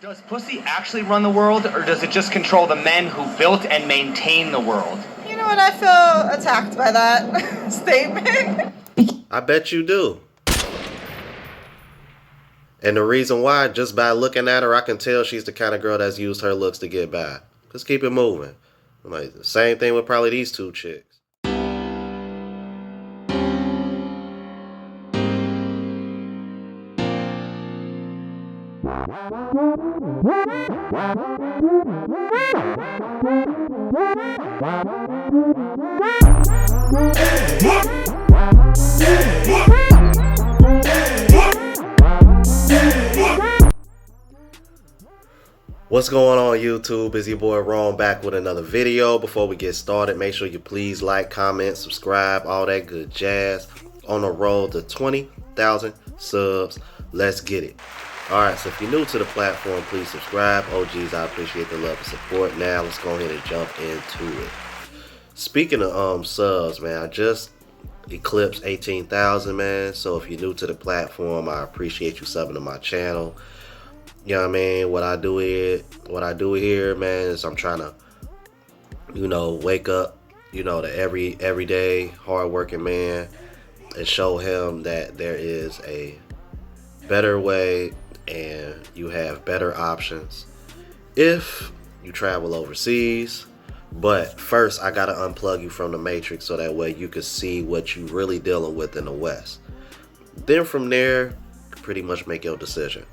Does pussy actually run the world, or does it just control the men who built and maintain the world? You know what? I feel attacked by that statement. I bet you do. And the reason why, just by looking at her, I can tell she's the kind of girl that's used her looks to get by. Just keep it moving. Like, the same thing with probably these two chicks. What's going on YouTube? It's your boy Ron back with another video. Before we get started, make sure you please like, comment, subscribe, all that good jazz. On the road to 20,000 subs. Let's get it. Alright, so if you're new to the platform, please subscribe. OGs, I appreciate the love and support. Now let's go ahead and jump into it. Speaking of subs, man, I just eclipsed 18,000, man. So if you're new to the platform, I appreciate you subbing to my channel. You know what I mean? What I do here, man, is I'm trying to, wake up, to everyday hardworking man and show him that there is a better way and you have better options if you travel overseas. But first, I gotta unplug you from the matrix so that way you can see what you really dealing with in the West. Then from there, pretty much make your decision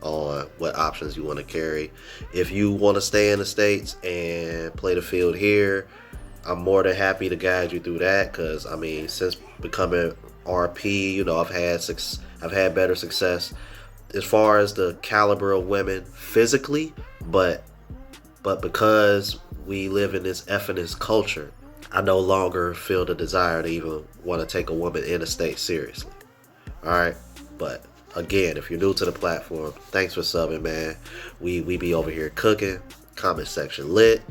on what options you want to carry. If you want to stay in the States and play the field here, I'm more than happy to guide you through that, because I mean, since becoming RP, I've had better success as far as the caliber of women physically, but because we live in this effing culture, I no longer feel the desire to even want to take a woman in the States seriously. Alright, but again, if you're new to the platform, thanks for subbing, man. We be over here cooking, comment section lit.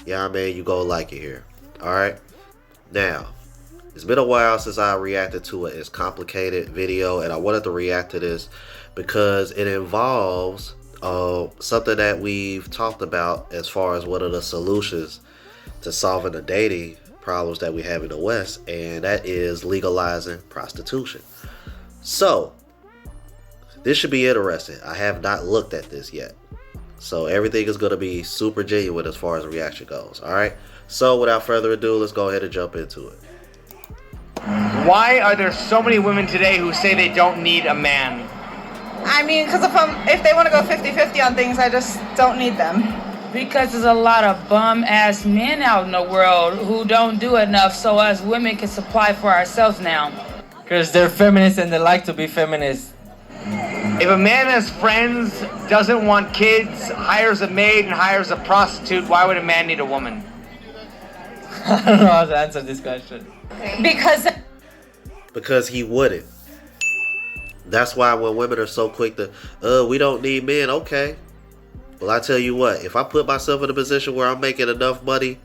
Yeah, man, you go like it here. Alright, now it's been a while since I reacted to It's Complicated video, and I wanted to react to this because it involves something that we've talked about as far as what are the solutions to solving the dating problems that we have in the West, and that is legalizing prostitution. So this should be interesting. I have not looked at this yet, so everything is going to be super genuine as far as the reaction goes. Alright, so without further ado, let's go ahead and jump into it. Why are there so many women today who say they don't need a man? I mean, because if they want to go 50-50 on things, I just don't need them. Because there's a lot of bum-ass men out in the world who don't do enough, so us women can supply for ourselves now. Because they're feminists and they like to be feminists. If a man has friends, doesn't want kids, hires a maid and hires a prostitute, why would a man need a woman? I don't know how to answer this question. Because he wouldn't. That's why when women are so quick to, we don't need men, okay. Well, I tell you what, if I put myself in a position where I'm making enough money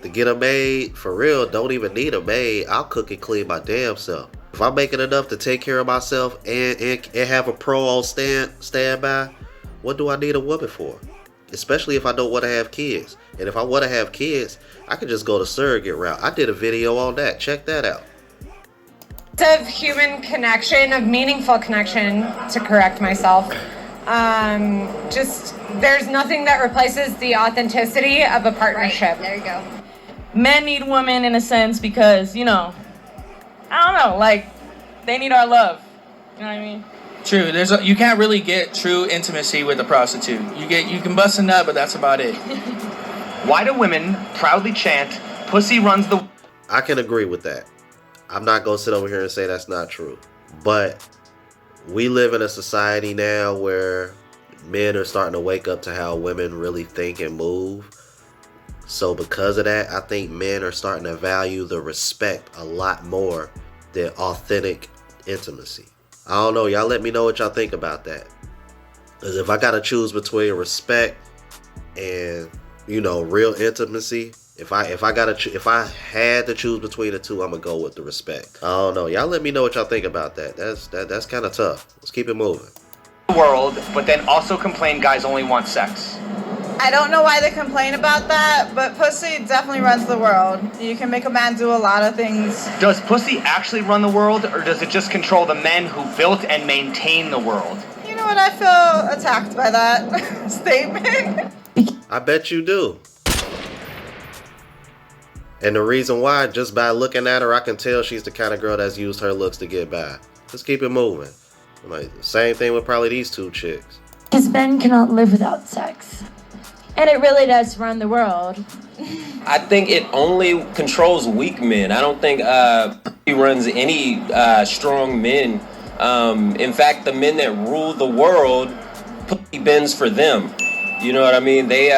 to get a maid, for real, don't even need a maid, I'll cook and clean my damn self. If I'm making enough to take care of myself and have a pro on standby, what do I need a woman for? Especially if I don't want to have kids. And if I want to have kids, I can just go the surrogate route. I did a video on that. Check that out. Of human connection, of meaningful connection, to correct myself. Just, there's nothing that replaces the authenticity of a partnership. Right, there you go. Men need women in a sense because, I don't know, like, they need our love. You know what I mean? True. You can't really get true intimacy with a prostitute. You can bust a nut, but that's about it. Why do women proudly chant, pussy runs the... I can agree with that. I'm not going to sit over here and say that's not true. But we live in a society now where men are starting to wake up to how women really think and move. So because of that, I think men are starting to value the respect a lot more than authentic intimacy. I don't know. Y'all let me know what y'all think about that. Because if I got to choose between respect and, real intimacy, if I had to choose between the two, I'm gonna go with the respect. I don't know. Y'all let me know what y'all think about that. That's kind of tough. Let's keep it moving. the world, but then also complain guys only want sex? I don't know why they complain about that, but pussy definitely runs the world. You can make a man do a lot of things. Does pussy actually run the world, or does it just control the men who built and maintain the world? You know what? I feel attacked by that statement. I bet you do. And the reason why, just by looking at her, I can tell she's the kind of girl that's used her looks to get by. Let's keep it moving. Like, same thing with probably these two chicks. Because men cannot live without sex. And it really does run the world. I think it only controls weak men. I don't think he runs any strong men. In fact, the men that rule the world, pussy bends for them. You know what I mean? They,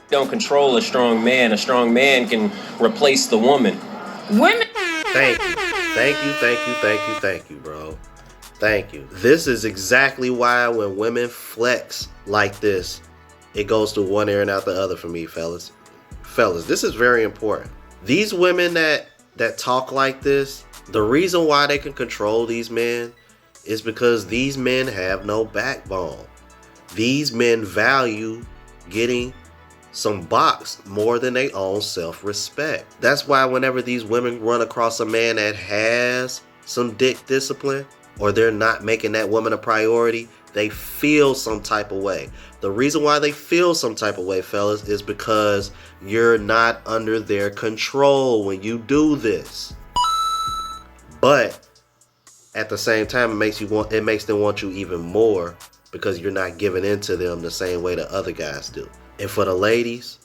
don't control a strong man. A strong man can replace the woman. Women. Thank you. Thank you, thank you, thank you, thank you, bro. Thank you. This is exactly why when women flex like this, it goes to one ear and out the other for me, fellas. Fellas, this is very important. These women that talk like this, the reason why they can control these men is because these men have no backbone. These men value getting some box more than their own self-respect. That's why whenever these women run across a man that has some dick discipline, or they're not making that woman a priority, they feel some type of way. The reason why they feel some type of way, fellas, is because you're not under their control when you do this. But at the same time, it makes them want you even more because you're not giving in to them the same way the other guys do. And for the ladies,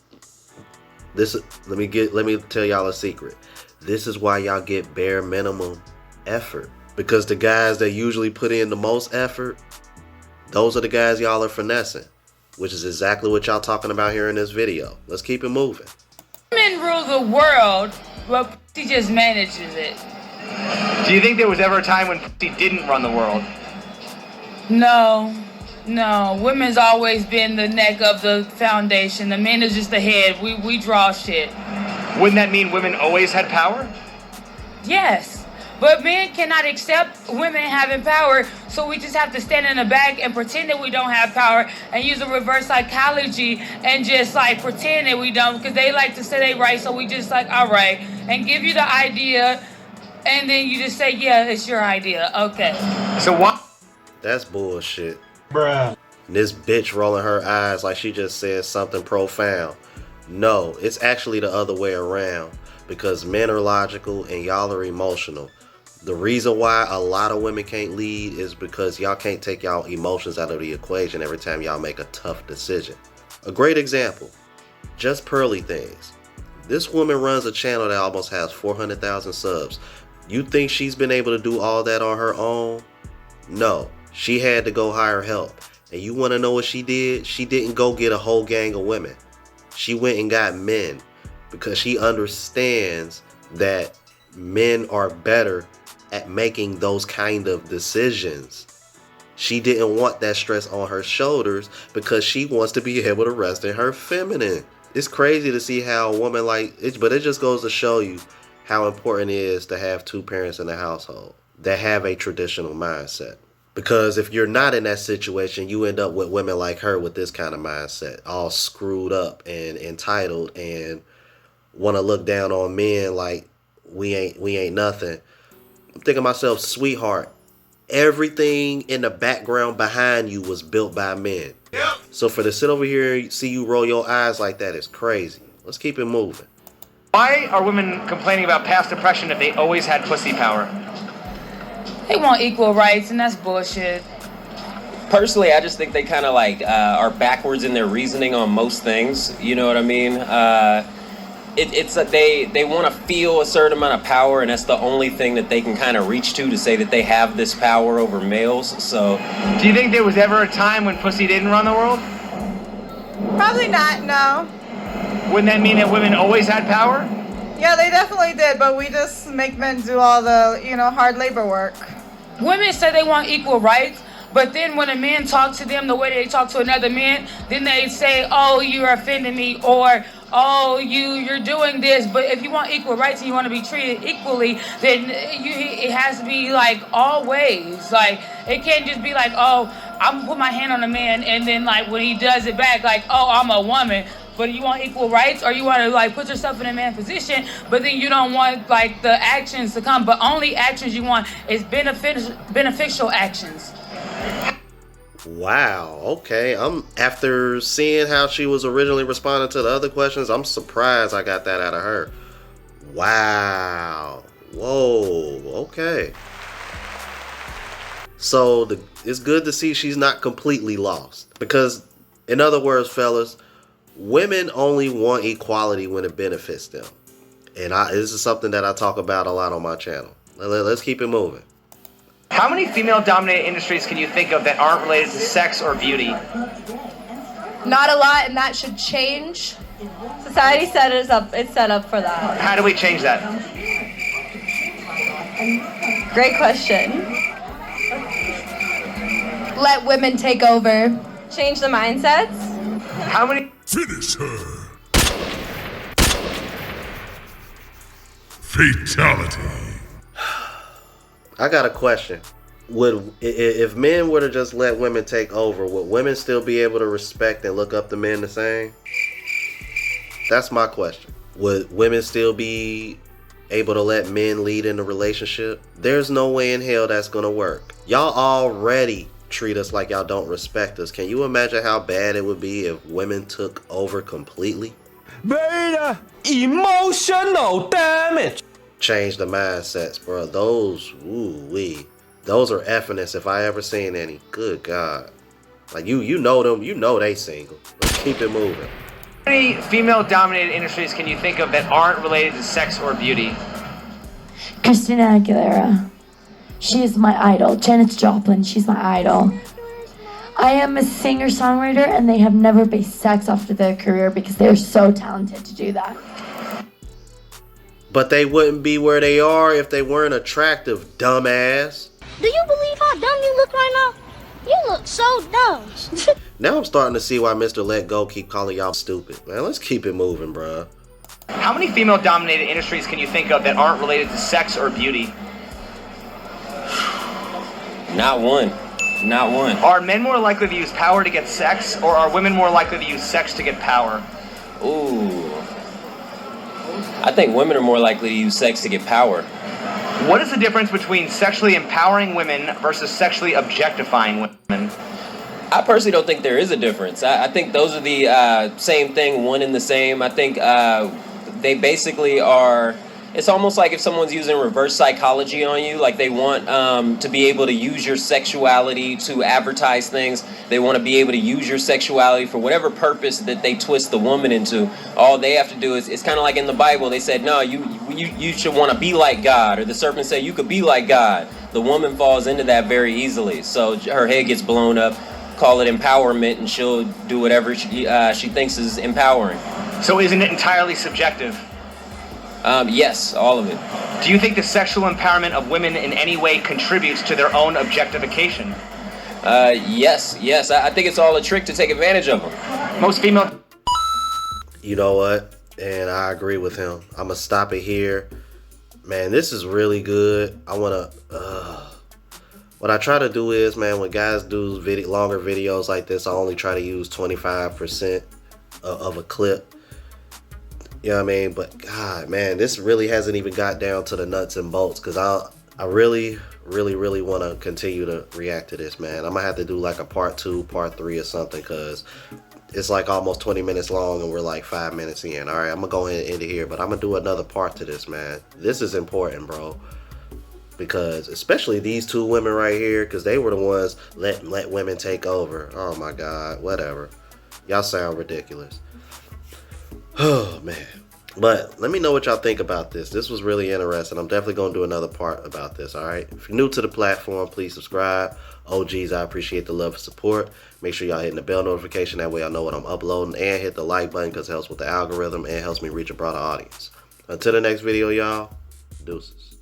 let me tell y'all a secret. This is why y'all get bare minimum effort. Because the guys that usually put in the most effort, those are the guys y'all are finessing, which is exactly what y'all talking about here in this video. Let's keep it moving. Women rule the world, but pussy just manages it. Do you think there was ever a time when pussy didn't run the world? No. Women's always been the neck of the foundation. The men is just the head. We draw shit. Wouldn't that mean women always had power? Yes. But men cannot accept women having power, so we just have to stand in the back and pretend that we don't have power and use a reverse psychology and just like pretend that we don't, because they like to say they right, so we just like, all right, and give you the idea, and then you just say, yeah, it's your idea. Okay. So what? That's bullshit. Bruh. And this bitch rolling her eyes like she just said something profound. No, it's actually the other way around, because men are logical and y'all are emotional. The reason why a lot of women can't lead is because y'all can't take y'all emotions out of the equation every time y'all make a tough decision. A great example, Just Pearly Things. This woman runs a channel that almost has 400,000 subs. You think she's been able to do all that on her own? No, she had to go hire help. And you want to know what she did? She didn't go get a whole gang of women. She went and got men because she understands that men are better at making those kind of decisions. She didn't want that stress on her shoulders because she wants to be able to rest in her feminine. It's crazy to see how a woman like it, but it just goes to show you how important it is to have two parents in the household that have a traditional mindset. Because if you're not in that situation, you end up with women like her with this kind of mindset, all screwed up and entitled and want to look down on men like we ain't nothing. I'm thinking to myself, sweetheart, everything in the background behind you was built by men. Yep. So for to sit over here and see you roll your eyes like that is crazy. Let's keep it moving. Why are women complaining about past oppression if they always had pussy power? They want equal rights, and that's bullshit. Personally, I just think they kind of like are backwards in their reasoning on most things. You know what I mean? It's that they want to feel a certain amount of power, and that's the only thing that they can kind of reach to say that they have this power over males. So, do you think there was ever a time when pussy didn't run the world? Probably not, no. Wouldn't that mean that women always had power? Yeah, they definitely did, but we just make men do all the, hard labor work. Women say they want equal rights, but then when a man talks to them the way they talk to another man, then they say, oh, you're offending me, or oh, you're doing this. But if you want equal rights and you want to be treated equally, then it has to be like always. Like, it can't just be like, oh, I'm gonna put my hand on a man, and then like when he does it back, like, oh, I'm a woman. But you want equal rights, or you want to like put yourself in a man position, but then you don't want like the actions to come. But only actions you want is beneficial actions. Wow, okay. After seeing how she was originally responding to the other questions, I'm surprised I got that out of her. Wow. Whoa, okay. So it's good to see she's not completely lost. Because, in other words, fellas, women only want equality when it benefits them. And this is something that I talk about a lot on my channel. Let's keep it moving. How many female-dominated industries can you think of that aren't related to sex or beauty? Not a lot, and that should change. Society it's set up for that. How do we change that? Great question. Let women take over. Change the mindsets. How many... Finish her. Fatality. I got a question. If men were to just let women take over, would women still be able to respect and look up to men the same? That's my question. Would women still be able to let men lead in a relationship? There's no way in hell that's gonna work. Y'all already treat us like y'all don't respect us. Can you imagine how bad it would be if women took over completely? Beta emotional damage. Change the mindsets, bro. Those, ooh-wee. Those are effing if I ever seen any. Good God. Like, you know them. You know they single. Let's keep it moving. How many female-dominated industries can you think of that aren't related to sex or beauty? Christina Aguilera. She is my idol. Janis Joplin, she's my idol. I am a singer-songwriter, and they have never based sex off of their career because they're so talented to do that. But they wouldn't be where they are if they weren't attractive, dumbass. Do you believe how dumb you look right now? You look so dumb. Now I'm starting to see why Mr. Let Go keep calling y'all stupid. Man, let's keep it moving, bruh. How many female-dominated industries can you think of that aren't related to sex or beauty? Not one. Not one. Are men more likely to use power to get sex, or are women more likely to use sex to get power? Ooh. I think women are more likely to use sex to get power. What is the difference between sexually empowering women versus sexually objectifying women? I personally don't think there is a difference. I think those are the same thing, one and the same. I think they basically are... It's almost like if someone's using reverse psychology on you, like they want to be able to use your sexuality to advertise things. They want to be able to use your sexuality for whatever purpose that they twist the woman into. All they have to do is, it's kind of like in the Bible, they said, no, you should want to be like God. Or the serpent said, you could be like God. The woman falls into that very easily. So her head gets blown up, call it empowerment, and she'll do whatever she thinks is empowering. So isn't it entirely subjective? Yes, all of it. Do you think the sexual empowerment of women in any way contributes to their own objectification? Yes. I think it's all a trick to take advantage of them. Most female... You know what? And I agree with him. I'm gonna stop it here. Man, this is really good. I wanna... What I try to do is, man, when guys do longer videos like this, I only try to use 25% of a clip. You know what I mean? But God, man, this really hasn't even got down to the nuts and bolts, because I really want to continue to react to this, man. I'm gonna have to do like a part 2, part 3 or something, because it's like almost 20 minutes long and we're like 5 minutes in. All right, I'm gonna go ahead and end it here, but I'm gonna do another part to this, man. This is important, bro, because especially these two women right here, because they were the ones let women take over. Oh my God, whatever. Y'all sound ridiculous. Oh man. But let me know what y'all think about this. This was really interesting. I'm definitely going to do another part about this, all right? If you're new to the platform, please subscribe. OGs, I appreciate the love and support. Make sure y'all hitting the bell notification. That way I know what I'm uploading. And hit the like button, because it helps with the algorithm and helps me reach a broader audience. Until the next video, y'all. Deuces.